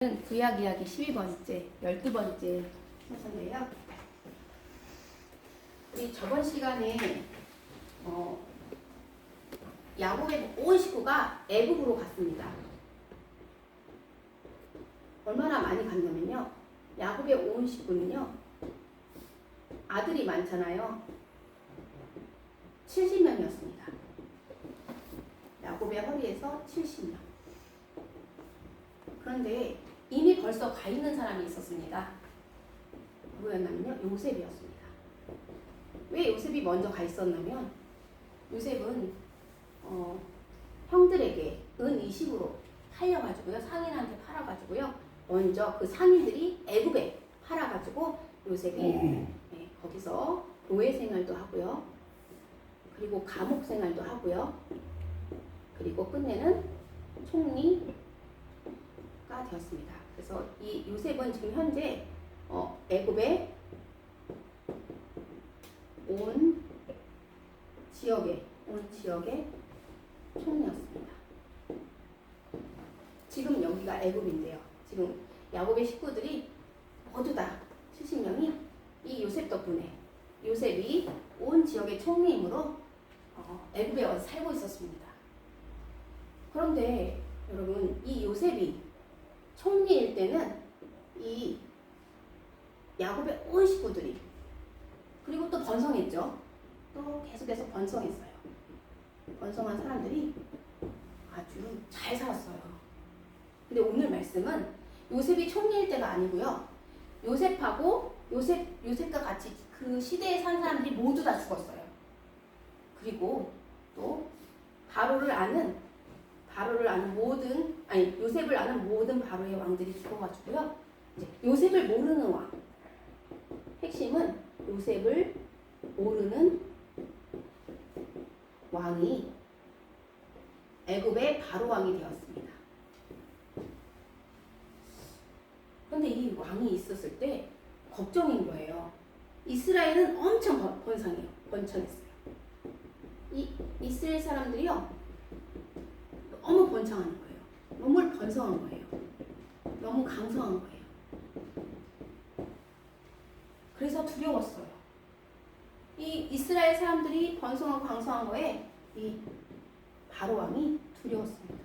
구약 이야기 12번째, 12번째 순서인데요. 우리 저번 시간에 야곱의 온 식구가 애굽으로 갔습니다. 얼마나 많이 갔냐면요. 야곱의 온 식구는요. 아들이 많잖아요. 70명이었습니다. 야곱의 허리에서 70명. 그런데 이미 벌써 가 있는 사람이 있었습니다. 누구였냐면요? 요셉이었습니다. 왜 요셉이 먼저 가 있었냐면 요셉은 형들에게 은 20으로 팔려가지고요. 상인한테 팔아가지고요. 먼저 그 상인들이 애굽에 팔아가지고 요셉이 거기서 노예 생활도 하고요. 그리고 감옥 생활도 하고요. 그리고 끝내는 총리가 되었습니다. 그래서 이 요셉은 지금 현재 애굽의 온 지역의 총리였습니다. 지금 여기가 애굽인데요. 지금 야곱의 식구들이 모두 다 70명이 이 요셉 덕분에 요셉이 온 지역의 총리이므로 애굽에 와서 살고 있었습니다. 그런데 여러분, 이 요셉이 총리일 때는 이 야곱의 온 식구들이 그리고 또 번성했죠. 또 계속해서 번성했어요. 번성한 사람들이 아주 잘 살았어요. 근데 오늘 말씀은 요셉이 총리일 때가 아니고요. 요셉과 같이 그 시대에 산 사람들이 모두 다 죽었어요. 그리고 또 요셉을 아는 모든 바로의 왕들이 죽어가지고요. 이제 요셉을 모르는 왕. 핵심은 요셉을 모르는 왕이 애굽의 바로 왕이 되었습니다. 그런데 이 왕이 있었을 때 걱정인 거예요. 이스라엘은 엄청 번창했어요. 이 이스라엘 사람들이요. 너무 번창하는 거예요. 너무 번성한 거예요. 너무 강성한 거예요. 그래서 두려웠어요. 이 이스라엘 사람들이 번성하고 강성한 거에 이 바로 왕이 두려웠습니다.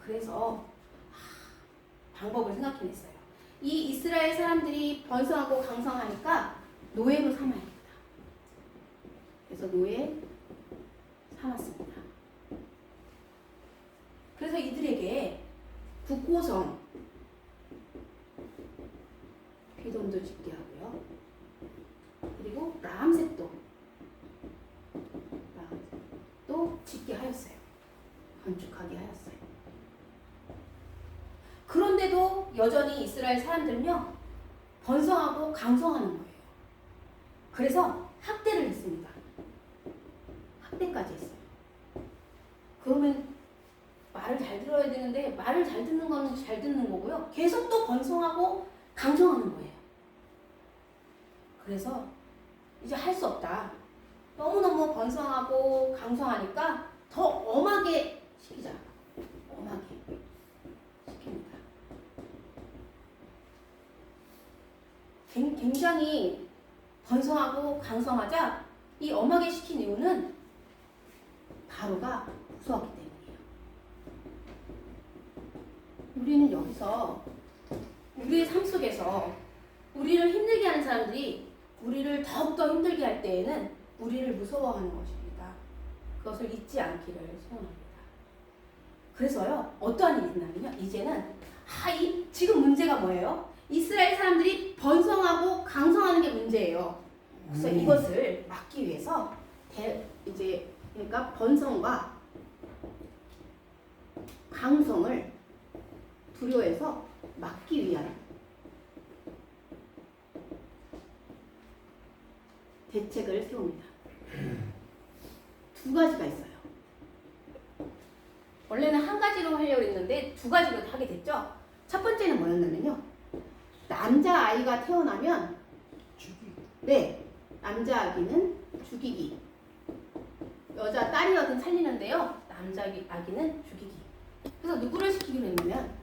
그래서 방법을 생각해냈어요. 이 이스라엘 사람들이 번성하고 강성하니까 노예로 삼아야겠다. 그래서 노예 삼았습니다. 그래서 이들에게 북고성 귀동도 짓게 하고요. 그리고 라암셋도 짓게 하였어요. 건축하게 하였어요. 그런데도 여전히 이스라엘 사람들은요, 번성하고 강성하는 거예요. 그래서 학대를 했습니다. 학대까지 했어요. 그러면 말을 잘 들어야 되는데 말을 잘 듣는 거는 잘 듣는 거고요. 계속 또 번성하고 강성하는 거예요. 그래서 이제 할 수 없다. 너무너무 번성하고 강성하니까 더 엄하게 시키자. 엄하게 시킵니다. 굉장히 번성하고 강성하자 이 엄하게 시킨 이유는 바로가 무서웠기 때문이에요. 우리는 여기서 우리의 삶 속에서 우리를 힘들게 하는 사람들이 우리를 더욱더 힘들게 할 때에는 우리를 무서워하는 것입니다. 그것을 잊지 않기를 소원합니다. 그래서요, 어떠한 일이 있냐면요, 이제는 지금 문제가 뭐예요? 이스라엘 사람들이 번성하고 강성하는 게 문제예요. 그래서 이것을 막기 위해서 그러니까 번성과 강성을 두려워해서 막기 위한 대책을 세웁니다. 두 가지가 있어요. 원래는 한 가지로 하려고 했는데 두 가지로 하게 됐죠. 첫 번째는 뭐였냐면요. 남자아이가 태어나면 남자아기는 죽이기. 여자 딸이어든 살리는데요. 남자 아기는 죽이기. 그래서 누구를 시키기로 했냐면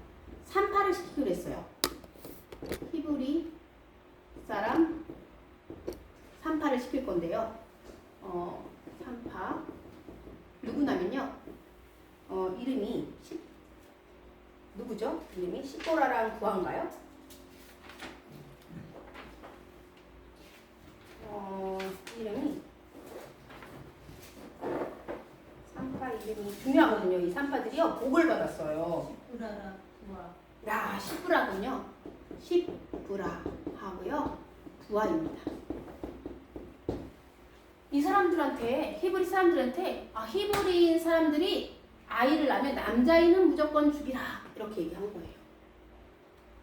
산파를 시키기로 했어요. 히브리 사람 산파를 시킬 건데요. 산파 누구냐면요. 이름이 누구죠? 이름이 시보라랑 구한가요? 이름이 산파 이름이 중요하거든요. 이 산파들이요 복을 받았어요. 시부라라 부하. 야, 시브라군요. 시브라 하고요. 부하입니다. 이 사람들한테 히브리 사람들한테 히브리인 사람들이 아이를 낳으면 남자아이는 무조건 죽이라 이렇게 얘기한 거예요.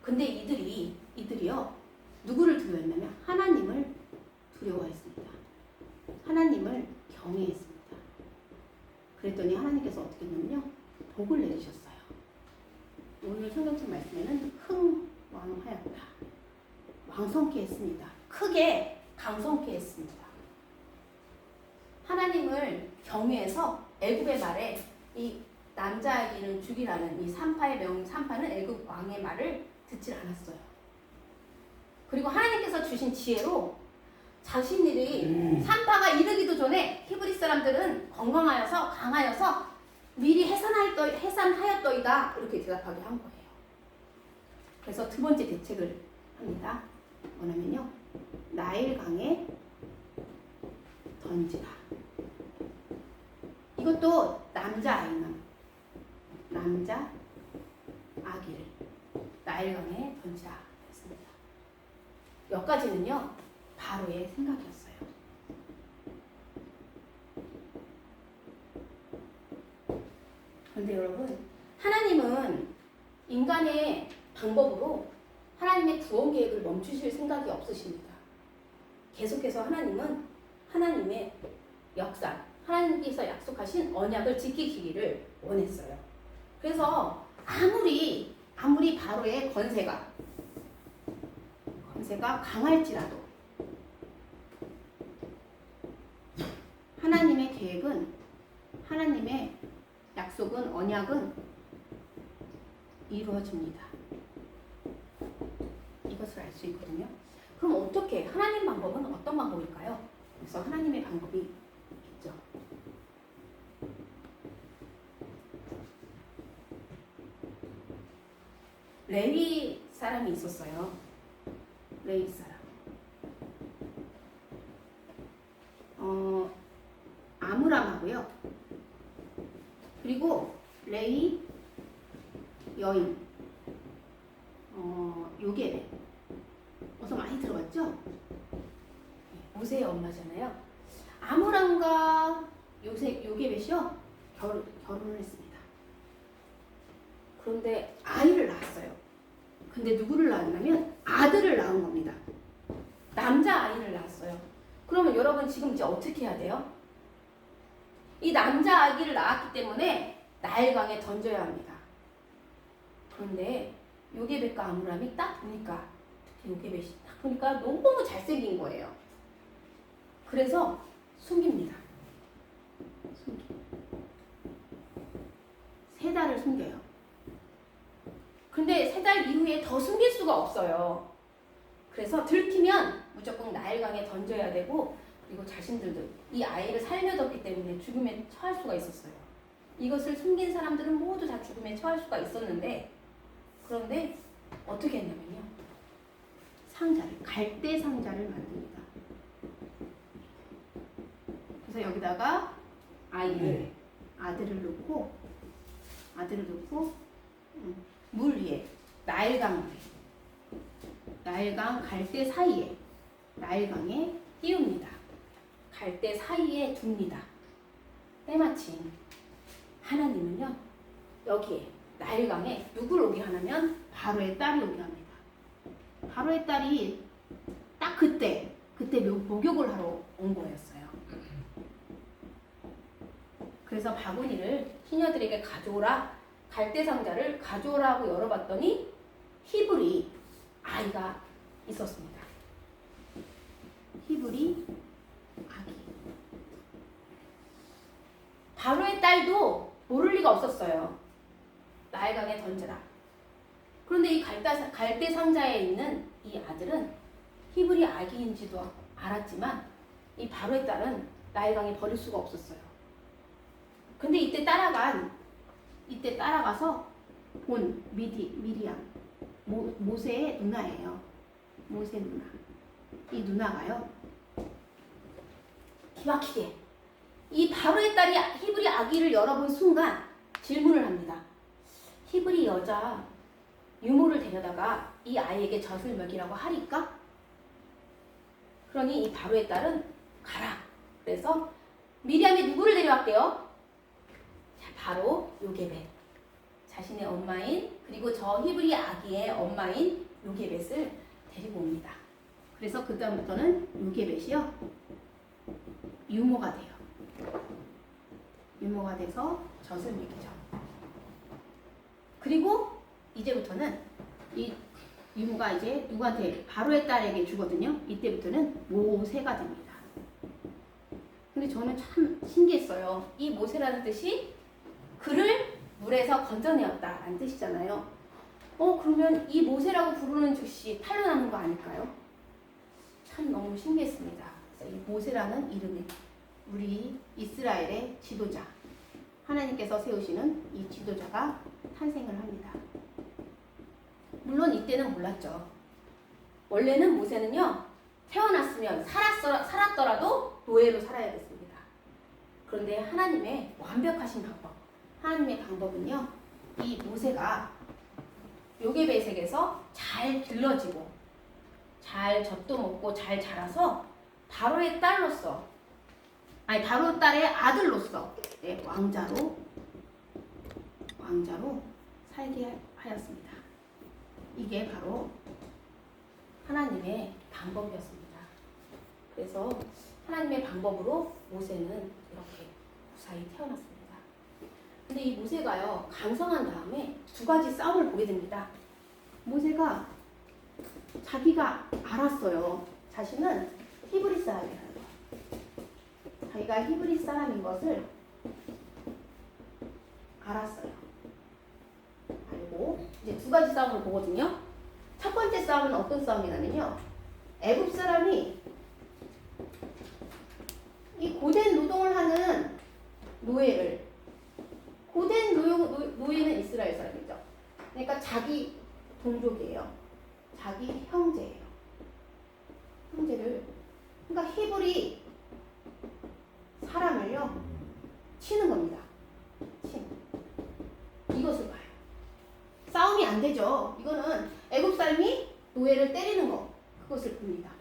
근데 이들이요 누구를 두려워했냐면 하나님을 두려워했습니다. 하나님을 경외했습니다. 그랬더니 하나님께서 어떻게 했냐면요 복을 내리셨어요. 오늘 성경책 말씀에는 흥왕하였다. 왕성케 했습니다. 크게 강성케 했습니다. 하나님을 경외해서 애굽의 말에 이 남자아기는 죽이라는 이 산파는 애굽 왕의 말을 듣질 않았어요. 그리고 하나님께서 주신 지혜로 자신들이 산파가 이르기도 전에 히브리 사람들은 건강하여서 강하여서 미리 해산하였더이다 이렇게 대답하게 한 거예요. 그래서 두 번째 대책을 합니다. 뭐냐면요 나일강에 던지라. 이것도 남자아기를 나일강에 던지라 했습니다. 여기까지는요 바로의 생각이었어요. 그런데 여러분 하나님은 인간의 방법으로 하나님의 구원 계획을 멈추실 생각이 없으십니다. 계속해서 하나님은 하나님의 역사, 하나님께서 약속하신 언약을 지키시기를 원했어요. 그래서 아무리 바로의 권세가 강할지라도 하나님의 계획은 하나님의 약속은 언약은 이루어집니다. 이것을 알 수 있거든요. 그럼 어떻게 하나님 방법은 어떤 방법일까요? 그래서 하나님의 방법이 있죠. 레위 사람이 있었어요. 레위 사람. 아므람하고요. 그리고 레위 여인. 요게벳. 어서 많이 들어봤죠? 모세의 엄마잖아요. 아므람과 요게벳이요 결혼을 했습니다. 그런데 아이를 낳았어요. 근데 누구를 낳았냐면 아들을 낳은 겁니다. 남자 아이를 낳았어요. 그러면 여러분 지금 이제 어떻게 해야 돼요? 이 남자 아기를 낳았기 때문에 나일강에 던져야 합니다. 그런데 요게벳과 아므람이 딱 보니까 특히 요게벳이 딱 보니까 너무 잘생긴 거예요. 그래서 숨깁니다. 세 달을 숨겨요. 근데 세 달 이후에 더 숨길 수가 없어요. 그래서 들키면 무조건 나일강에 던져야 되고 그리고 자신들도 이 아이를 살려뒀기 때문에 죽음에 처할 수가 있었어요. 이것을 숨긴 사람들은 모두 다 죽음에 처할 수가 있었는데 그런데 어떻게 했냐면요. 갈대 상자를 만듭니다. 그래서 여기다가 아들을 넣고 물 위에 나일강 갈대 사이에 나일강에 띄웁니다. 갈대 사이에 둡니다. 때마침 하나님은요 여기에 나일강에 누굴 오게 하냐면 바로의 딸이 오게 합니다. 바로의 딸이 딱 그때 목욕을 하러 온 거였어요. 그래서 바구니를 시녀들에게 가져오라, 갈대 상자를 가져오라고 열어봤더니 히브리 아이가 있었습니다. 히브리 아기. 바로의 딸도 모를 리가 없었어요. 나일강에 던져라. 그런데 이 갈대 상자에 있는 이 아들은 히브리 아기인지도 알았지만 이 바로의 딸은 나일강에 버릴 수가 없었어요. 근데 이때 따라가서 본 미리암 모세의 누나예요. 모세 누나. 이 누나가요. 기막히게 이 바로의 딸이 히브리 아기를 열어본 순간 질문을 합니다. 히브리 여자 유모를 데려다가 이 아이에게 젖을 먹이라고 하리까? 그러니 이 바로의 딸은 가라. 그래서 미리암이 누구를 데려왔대요? 자, 바로 요게벳. 자신의 엄마인 그리고 저 히브리 아기의 엄마인 요게벳을 데리고 옵니다. 그래서 그 다음부터는 요게벳이요. 유모가 돼요. 유모가 돼서 젖을 먹이죠. 그리고 이제부터는 이 유모가 이제 누구한테 바로의 딸에게 주거든요. 이때부터는 모세가 됩니다. 근데 저는 참 신기했어요. 이 모세라는 뜻이 그를 물에서 건져내었다라는 뜻이잖아요. 그러면 이 모세라고 부르는 즉시 탄로나는 거 아닐까요? 참 너무 신기했습니다. 그래서 이 모세라는 이름이 우리 이스라엘의 지도자, 하나님께서 세우시는 이 지도자가 탄생을 합니다. 물론 이때는 몰랐죠. 원래는 모세는요, 태어났으면 살았더라도 노예로 살아야겠습니다. 그런데 하나님의 완벽하신 방법, 하나님의 방법은요, 이 모세가 요게벳에게서 잘 길러지고 잘 젖도 먹고 잘 자라서 바로의 딸의 아들로서 왕자로 살게 하였습니다. 이게 바로 하나님의 방법이었습니다. 그래서 하나님의 방법으로 모세는 이렇게 무사히 태어났습니다. 근데 이 모세가요, 강성한 다음에 두 가지 싸움을 보게 됩니다. 모세가 자기가 알았어요. 자신은 히브리 사람이라는 거. 자기가 히브리 사람인 것을 알았어요. 알고 이제 두 가지 싸움을 보거든요. 첫 번째 싸움은 어떤 싸움이냐면요. 애굽 사람이 이 고된 노동을 하는 노예를, 고된 노예는 이스라엘 사람이죠. 그러니까 자기 동족이에요. 자기 형제예요. 형제를, 그러니까 히브리 사람을요 치는 겁니다. 이것을 봐요. 싸움이 안 되죠. 이거는 애굽 사람이 노예를 때리는 거, 그것을 봅니다.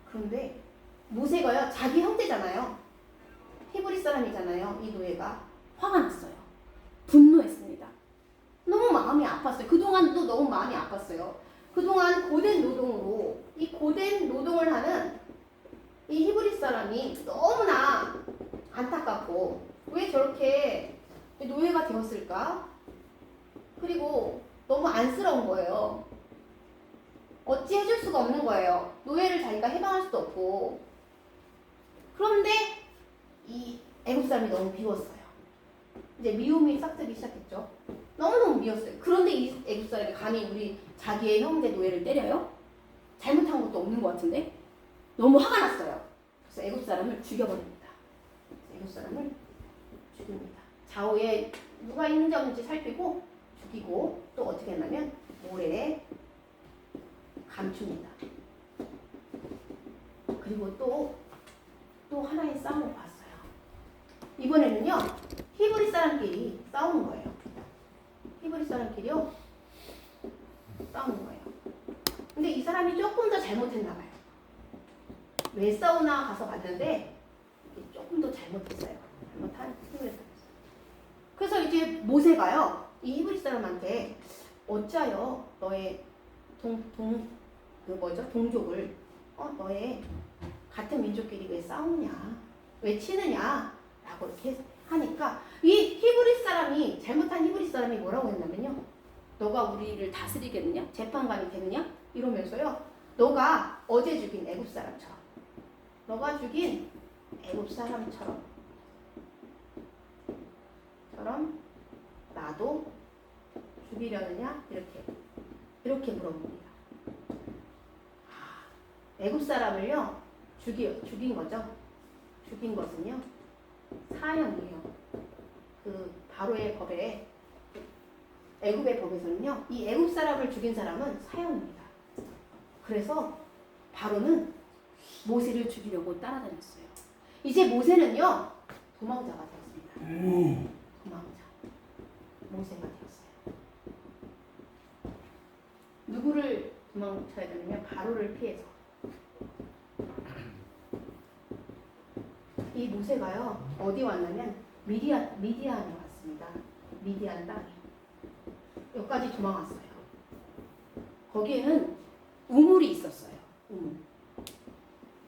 그런데 모세가요, 자기 형제잖아요. 히브리 사람이잖아요. 이 노예가 화가 났어요. 분노했습니다. 너무 마음이 아팠어요. 그동안도 너무 마음이 아팠어요. 그동안 고된 노동으로, 이 고된 노동을 하는 이 히브리 사람이 너무나 안타깝고, 왜 저렇게 노예가 되었을까? 그리고 너무 안쓰러운 거예요. 어찌 해줄 수가 없는 거예요. 노예를 자기가 해방할 수도 없고. 그런데 이 애굽 사람이 너무 미웠어요. 이제 미움이 싹트기 시작했죠. 너무너무 미웠어요. 그런데 이 애굽 사람이 감히 우리 자기의 형제 노예를 때려요? 잘못한 것도 없는 것 같은데? 너무 화가 났어요. 그래서 애굽 사람을 죽여버립니다. 애굽 사람을 죽입니다. 좌우에 누가 있는지 없는지 살피고 죽이고, 또 어떻게 했냐면 모래에 감춥니다. 그리고 또 하나의 싸움을 봤어요. 이번에는요, 히브리 사람끼리 싸우는 거예요. 히브리 사람끼리요 싸우는 거예요. 근데 이 사람이 조금 더 잘못했나 봐요. 왜 싸우나 가서 봤는데 조금 더 잘못했어요. 잘못한 히브리 사람. 그래서 이제 모세가요, 이 히브리 사람한테 어찌하여 너의 동족을 너의 같은 민족끼리 왜 싸우냐, 왜 치느냐 라고 이렇게 하니까, 이 히브리 사람이, 잘못한 히브리 사람이 뭐라고 했냐면요, 너가 우리를 다스리겠느냐, 재판관이 되느냐 이러면서요, 너가 어제 죽인 애굽 사람처럼, 너가 죽인 애굽 사람처럼 나도 죽이려느냐? 이렇게 물어봅니다. 애굽 사람을요 죽인 거죠. 죽인 것은요 사형이에요. 그 바로의 법에 애굽의 법에서는요 이 애굽 사람을 죽인 사람은 사형입니다. 그래서 바로는 모세를 죽이려고 따라다녔어요. 이제 모세는요 도망자가 되었습니다. 도망자 모세가 되었어요. 누구를 도망쳐야 되느냐? 바로를 피해서. 이 모세가요 어디 왔냐면 미디안에 왔습니다. 미디안 땅에 여기까지 도망왔어요. 거기에는 우물이 있었어요.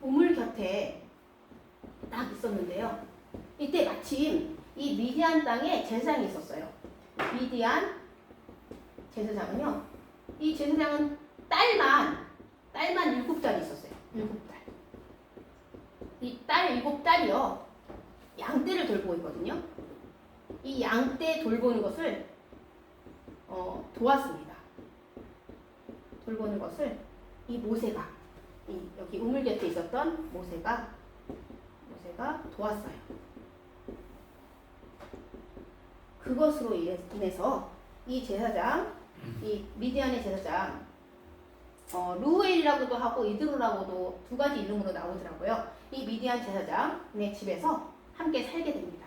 우물 곁에 딱 있었는데요. 이때 마침 이 미디안 땅에 제사장이 있었어요. 미디안 제사장은요 이 제사장은 딸만 7달이 있었어요. 7달. 이 딸 7달이요 양떼를 돌보고 있거든요. 이 양떼 돌보는 것을 도왔습니다. 돌보는 것을 이 모세가 여기 우물 곁에 있었던 모세가 도왔어요. 그것으로 인해서 이 제사장, 이 미디안의 제사장 루엘이라고도 하고 이드로라고도 두 가지 이름으로 나오더라고요. 이 미디안 제사장의 집에서 함께 살게 됩니다.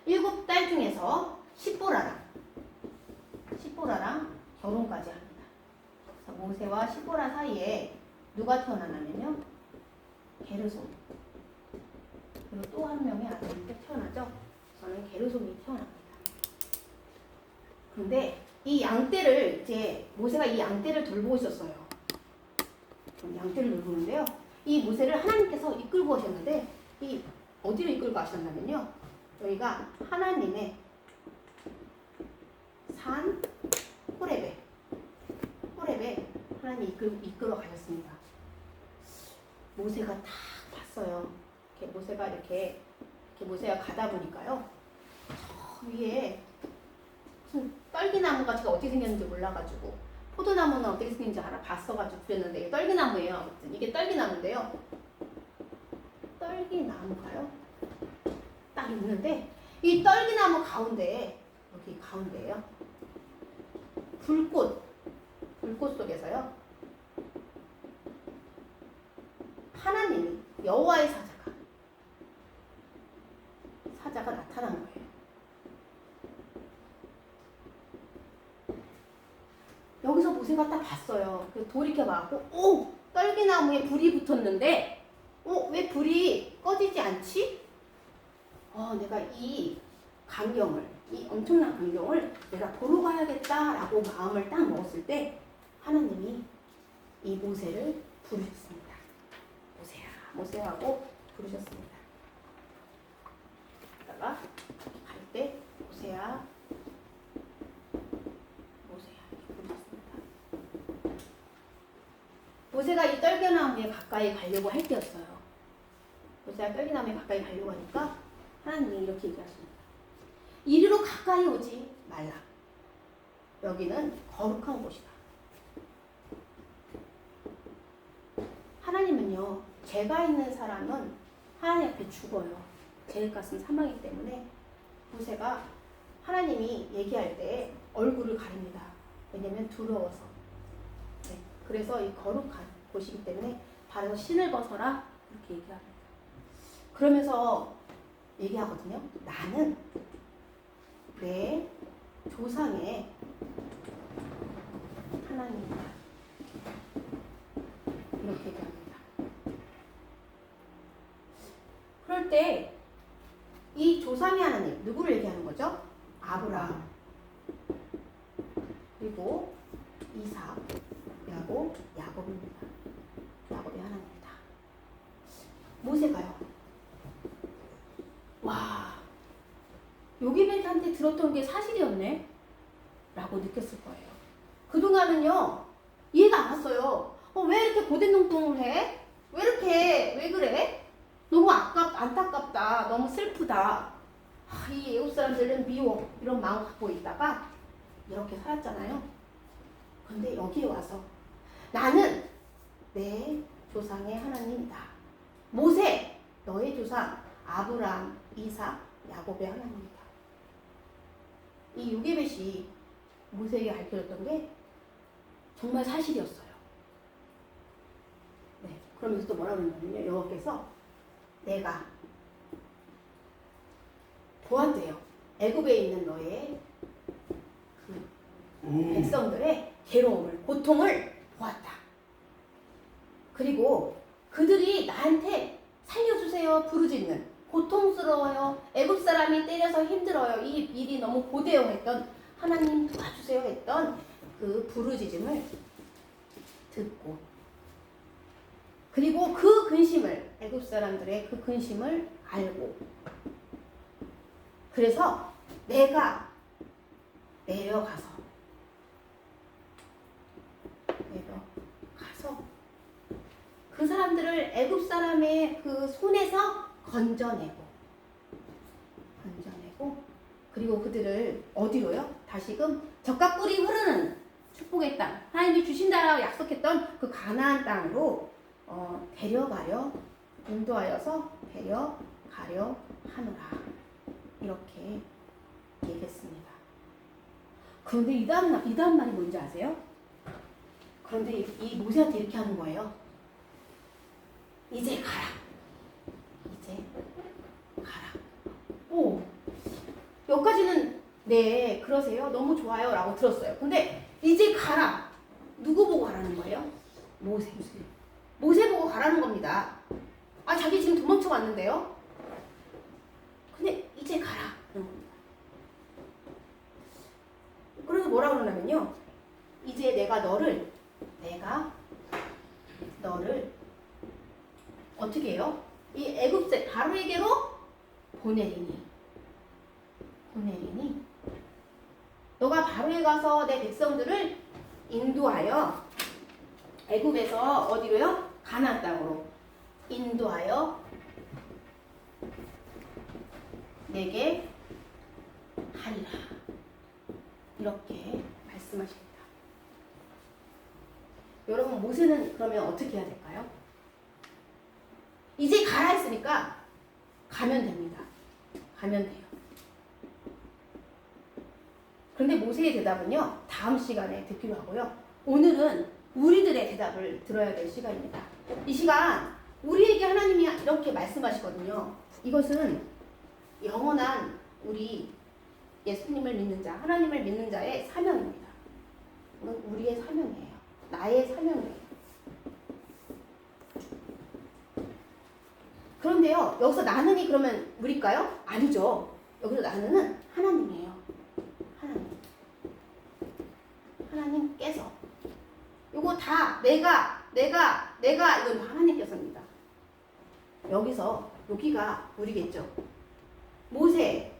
7딸 중에서 시보라랑 결혼까지 합니다. 그래서 모세와 시보라 사이에 누가 태어나냐면요 게르솜, 그리고 또 한 명의 아들이 태어나죠. 저는 게르솜이 태어납니다. 근데 이 양떼를 이제 모세가 이 양떼를 돌보고 있었어요. 양떼를 돌보는데요. 이 모세를 하나님께서 이끌고 오셨는데 이 어디로 이끌고 가셨냐면요. 여기가 하나님의 산 호렙에 하나님이 이끌어 가셨습니다. 모세가 딱 봤어요. 모세가 가다 보니까요. 저 위에 무슨 떨기나무가 제가 어떻게 생겼는지 몰라가지고 포도나무는 어떻게 생긴지 봤어가지고 그랬는데 이게 떨기나무예요. 아무튼 이게 떨기나무인데요. 떨기나무가요. 딱 있는데 이 떨기나무 가운데에 여기 가운데에요. 불꽃 속에서요. 하나님이 여호와의 사자가 나타난 거예요. 여기서 모세가 딱 봤어요. 돌이켜봐갖고 오! 떨기나무에 불이 붙었는데 왜 불이 꺼지지 않지? 내가 이 엄청난 광경을 내가 보러 가야겠다라고 마음을 딱 먹었을 때 하나님이 이 모세를 부르셨습니다. 모세야 하고 부르셨습니다. 그러다가 갈 때 모세야 모세가 이 떨기나무에 가까이 가려고 할 때였어요. 모세가 떨기나무에 가까이 가려고 하니까 하나님이 이렇게 얘기하십니다. 이리로 가까이 오지 말라. 여기는 거룩한 곳이다. 하나님은요, 죄가 있는 사람은 하나님 앞에 죽어요. 죄값은 사망이기 때문에 모세가 하나님이 얘기할 때 얼굴을 가립니다. 왜냐면 두려워서. 네, 그래서 이 거룩한 곳이기 때문에 발에서 신을 벗어라 이렇게 얘기합니다. 그러면서 얘기하거든요. 나는 내 조상의 하나님이다. 이렇게 얘기합니다. 그럴 때 이 조상의 하나님 누구를 얘기하는 거죠? 아브라함, 그리고 이삭, 그리고 야곱입니다. 야곱의 하나님이다. 모세가요. 와, 요기벳한테 들었던 게 사실이었네 라고 느꼈을 거예요. 그동안은요 이해가 안 갔어요. 왜 이렇게 고대농동을 해? 왜 그래? 너무 안타깝다. 너무 슬프다. 이 애국 사람들은 미워. 이런 마음 갖고 있다가 이렇게 살았잖아요. 근데 여기에 와서 나는 내 조상의 하나님이다. 모세, 너의 조상 아브라함, 이삭, 야곱의 하나님이다. 이 요게벳이 모세에게 가르쳐줬던 게 정말 사실이었어요. 네, 그러면서 또 뭐라고 그러냐면요. 여호와께서 내가 보았대요. 애굽에 있는 너의 그 백성들의 괴로움을, 고통을 보았다. 그리고 그들이 나한테 살려주세요 부르짖는, 고통스러워요, 애굽 사람이 때려서 힘들어요, 이 일이 너무 고대요 했던, 하나님 도와주세요 했던 그 부르짖음을 듣고, 그리고 그 근심을, 애굽 사람들의 그 근심을 알고, 그래서 내가 내려가서 그 사람들을 애굽 사람의 그 손에서 건져내고, 그리고 그들을 어디로요? 다시금 젖과 꿀이 흐르는 축복의 땅, 하나님이 주신다라고 약속했던 그 가나안 땅으로 데려가려, 인도하여서 데려가려 하노라, 이렇게 얘기했습니다. 그런데 이 다음 말이 뭔지 아세요? 그런데 이 모세한테 이렇게 하는 거예요. 이제 가라. 오, 여기까지는 네 그러세요. 너무 좋아요 라고 들었어요. 근데 이제 가라. 누구 보고 가라는 거예요? 모세 보고 가라는 겁니다. 아, 자기 지금 도망쳐 왔는데요. 근데 이제 가라. 그래서 뭐라 그러냐면요. 이제 내가 너를 어떻게 해요? 이 애굽 바로에게로 보내리니 너가 바로에 가서 내 백성들을 인도하여 애굽에서 어디로요? 가나안 땅으로 인도하여 내게 하리라, 이렇게 말씀하십니다. 여러분, 모세는 그러면 어떻게 해야 될까요? 이제 가라 했으니까 가면 됩니다. 가면 돼요. 그런데 모세의 대답은요, 다음 시간에 듣기로 하고요. 오늘은 우리들의 대답을 들어야 될 시간입니다. 이 시간 우리에게 하나님이 이렇게 말씀하시거든요. 이것은 영원한 우리 예수님을 믿는 자, 하나님을 믿는 자의 사명입니다. 우리의 사명이에요. 나의 사명이에요. 그런데요, 여기서 나는이 그러면 우리일까요? 아니죠. 여기서 나는은 하나님이에요. 하나님께서. 이거 다 내가 이건 하나님께서입니다. 여기가 우리겠죠. 모세,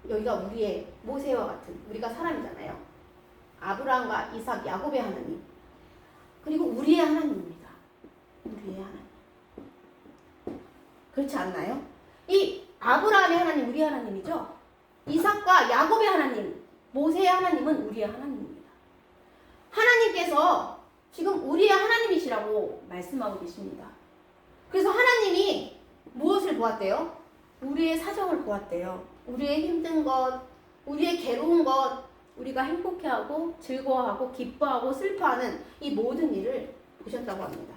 여기가 우리의, 모세와 같은 우리가 사람이잖아요. 아브라함과 이삭, 야곱의 하나님, 그리고 우리의 하나님입니다. 우리의 하나님. 그렇지 않나요? 이 아브라함의 하나님 우리의 하나님이죠. 이삭과 야곱의 하나님, 모세의 하나님은 우리의 하나님입니다. 하나님께서 지금 우리의 하나님이시라고 말씀하고 계십니다. 그래서 하나님이 무엇을 보았대요? 우리의 사정을 보았대요. 우리의 힘든 것, 우리의 괴로운 것, 우리가 행복해하고 즐거워하고 기뻐하고 슬퍼하는 이 모든 일을 보셨다고 합니다.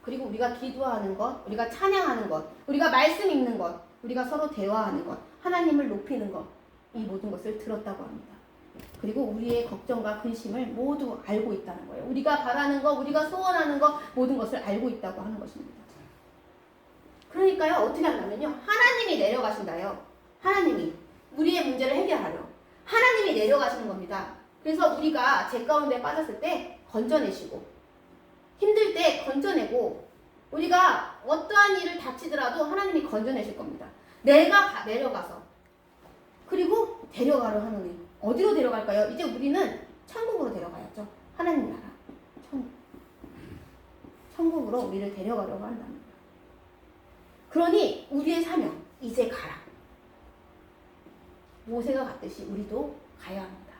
그리고 우리가 기도하는 것, 우리가 찬양하는 것, 우리가 말씀 읽는 것, 우리가 서로 대화하는 것, 하나님을 높이는 것, 이 모든 것을 들었다고 합니다. 그리고 우리의 걱정과 근심을 모두 알고 있다는 거예요. 우리가 바라는 것, 우리가 소원하는 것, 모든 것을 알고 있다고 하는 것입니다. 그러니까요, 어떻게 한다면요, 하나님이 내려가신다요. 하나님이 우리의 문제를 해결하려 하나님이 내려가시는 겁니다. 그래서 우리가 죄 가운데 빠졌을 때 건져내시고, 힘들 때 건져내고, 우리가 어떠한 일을 닥치더라도 하나님이 건져내실 겁니다. 내가 내려가서, 그리고 데려가려 하느니 어디로 데려갈까요? 이제 우리는 천국으로 데려가야죠. 하나님 나라, 천국으로 우리를 데려가려고 한답니다. 그러니 우리의 사명, 이제 가라. 모세가 갔듯이 우리도 가야 합니다.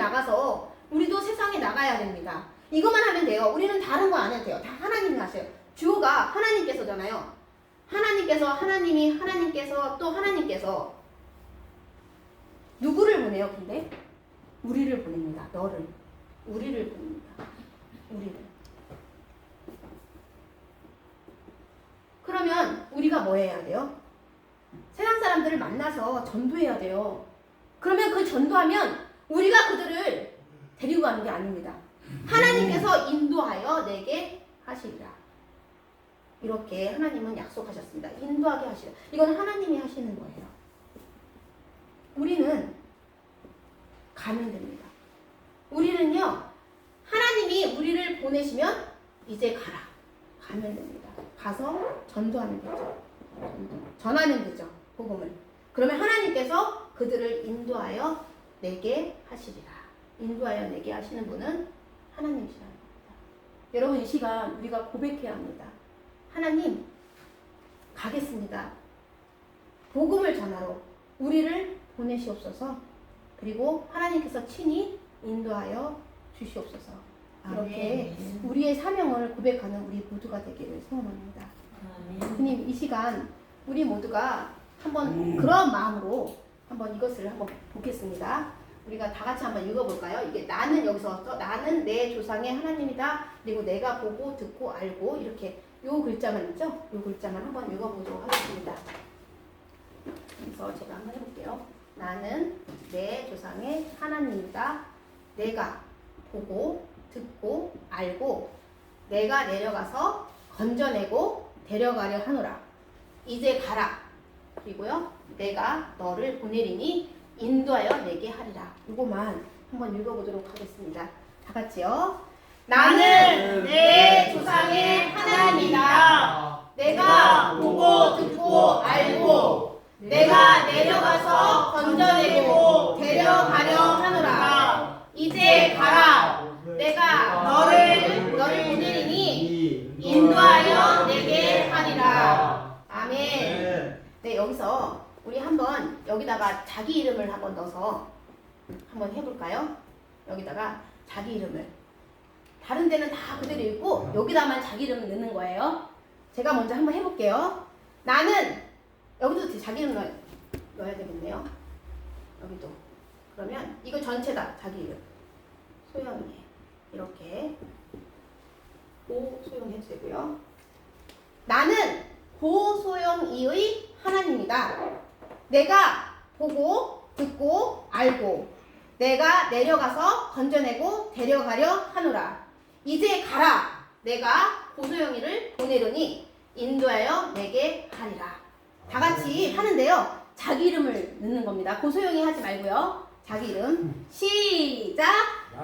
나가서 우리도 세상에 나가야 됩니다. 이것만 하면 돼요. 우리는 다른 거 안 해도 돼요. 다 하나님이 하세요. 주어가 하나님께서잖아요. 하나님께서 또 하나님께서 누구를 보내요? 근데 우리를 보냅니다. 너를. 우리를 보냅니다. 우리를. 그러면 우리가 뭐 해야 돼요? 세상 사람들을 만나서 전도해야 돼요. 그러면 그 전도하면 우리가 그들을 데리고 가는 게 아닙니다. 하나님께서 인도하여 내게 하시리라. 이렇게 하나님은 약속하셨습니다. 인도하게 하시라. 이건 하나님이 하시는 거예요. 우리는 가면 됩니다. 우리는요, 하나님이 우리를 보내시면 이제 가라. 가면 됩니다. 가서 전도하면 되죠. 전하면 되죠. 복음을. 그러면 하나님께서 그들을 인도하여 내게 하시리라. 인도하여 내게 하시는 분은 하나님이시라는 겁니다. 여러분, 이 시간 우리가 고백해야 합니다. 하나님, 가겠습니다. 복음을 전하러 우리를 보내시옵소서. 그리고 하나님께서 친히 인도하여 주시옵소서. 이렇게 우리의 사명을 고백하는 우리 모두가 되기를 소원합니다. 주님, 이 시간 우리 모두가 한번 그런 마음으로 한번 이것을 한번 보겠습니다. 우리가 다 같이 한번 읽어볼까요? 이게 나는 여기서 나는 내 조상의 하나님이다. 그리고 내가 보고 듣고 알고 이렇게 요 글자만 있죠? 요 글자만 한번 읽어보도록 하겠습니다. 그래서 제가 한번 해볼게요. 나는 내 조상의 하나님이다. 내가 보고 듣고 알고 내가 내려가서 건져내고 데려가려 하노라. 이제 가라. 그리고요, 내가 너를 보내리니 인도하여 내게 하리라. 이거만 한번 읽어보도록 하겠습니다. 다 같이요. 나는 내 조상의 하나님이다. 내가 보고 듣고 알고 내가 내려가서 건져내고 데려가려 하노라. 이제 가라. 내가 너를 보내리니 인도하여 내게 하리라. 아멘. 네, 여기서 우리 한번 여기다가 자기 이름을 한번 넣어서 한번 해볼까요? 여기다가 자기 이름을. 다른 데는 다 그대로 읽고 여기다만 자기 이름을 넣는 거예요. 제가 먼저 한번 해볼게요. 나는 여기도 자기 이름 넣어야 되겠네요. 여기도. 그러면 이거 전체다. 자기 이름. 소영이. 이렇게 고소영 해도 되고요. 나는 고소영이의 하나님이다. 내가 보고 듣고 알고 내가 내려가서 건져내고 데려가려 하노라. 이제 가라. 내가 고소영이를 보내려니 인도하여 내게 하리라. 다 같이 하는데요. 자기 이름을 넣는 겁니다. 고소영이 하지 말고요. 자기 이름. 시작.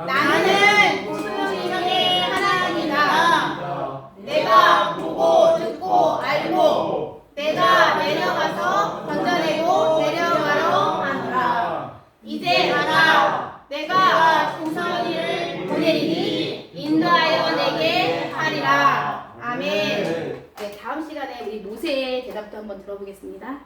나는 고소영의 하나님이다. 내가 보고 듣고 알고 내가 내려가서 건져내고 데려가려 하노라. 이제 가라. 내가 고소영이를 보내리니 인도하여 내게 하리라. 아멘. 네, 다음 시간에 우리 모세의 대답도 한번 들어보겠습니다.